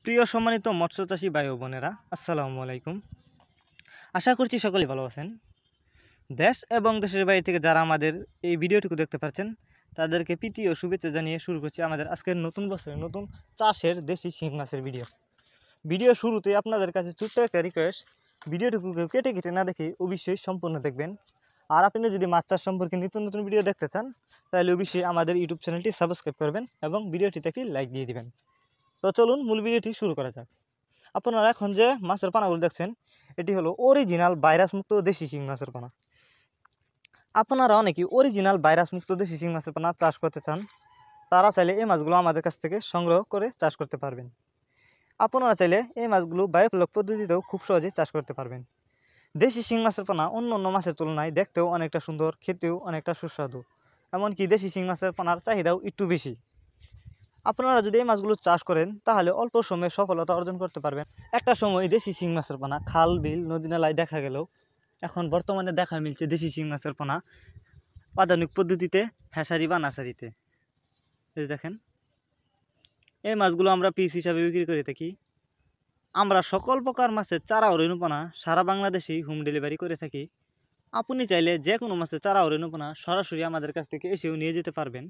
প্রিয় সম্মানিত মৎস্যচাষী ভাই ও বোনেরা, আসসালামু আলাইকুম। আশা করছি সকলেই ভালো আছেন। দেশ এবং দেশের বাইরে থেকে যারা আমাদের এই ভিডিওটুকু দেখতে পাচ্ছেন তাদেরকে প্রীতি ও শুভেচ্ছা জানিয়ে শুরু করছি আমাদের আজকের নতুন বছরের নতুন চাষের দেশি শিং মাছের ভিডিও শুরুতে আপনাদের কাছে ছোট্ট একটা রিকোয়েস্ট, ভিডিওটুকু কেটে কেটে না দেখে অবশ্যই সম্পূর্ণ দেখবেন। আর আপনি যদি মাছ চাষ সম্পর্কে নিত্য নতুন ভিডিও দেখতে চান তাহলে অবশ্যই আমাদের ইউটিউব চ্যানেলটি সাবস্ক্রাইব করবেন এবং ভিডিওটিতে একটি লাইক দিয়ে দিবেন। তো চলুন মূল ভিডিওটি শুরু করা যাক। আপনারা এখন যে মাছের পানাগুলো দেখছেন এটি হলো অরিজিনাল ভাইরাস মুক্ত দেশি শিং মাছের পানা। আপনারা অনেকেই অরিজিনাল ভাইরাস মুক্ত দেশি শিং মাছের পানা চাষ করতে চান, তারা চাইলে এই মাছগুলো আমাদের কাছ থেকে সংগ্রহ করে চাষ করতে পারবেন। আপনারা চাইলে এই মাছগুলো বায়োফ্লক পদ্ধতিতেও খুব সহজে চাষ করতে পারবেন। দেশি শিং মাছের পানা অন্য অন্য মাছের তুলনায় দেখতেও অনেকটা সুন্দর, খেতেও অনেকটা সুস্বাদু, এমনকি দেশি শিং মাছের পানার চাহিদাও একটু বেশি। আপনারা যদি এই মাছগুলো চাষ করেন তাহলে অল্প সময়ে সফলতা অর্জন করতে পারবেন। একটা সময় দেশি শিং মাছের পোনা খাল বিল নদী নালায় দেখা গেলেও এখন বর্তমানে দেখা মিলছে দেশি শিং মাছের পোনা আধুনিক পদ্ধতিতে হ্যাঁসারি বা নাসারিতে। এই দেখেন, এই মাছগুলো আমরা পিস হিসাবে বিক্রি করে থাকি। আমরা সকল প্রকার মাছের চারা ও রেণুপোনা সারা বাংলাদেশেই হোম ডেলিভারি করে থাকি। আপনি চাইলে যে কোনো মাছের চারা ও রেণুপোনা সরাসরি আমাদের কাছ থেকে এসেও নিয়ে যেতে পারবেন।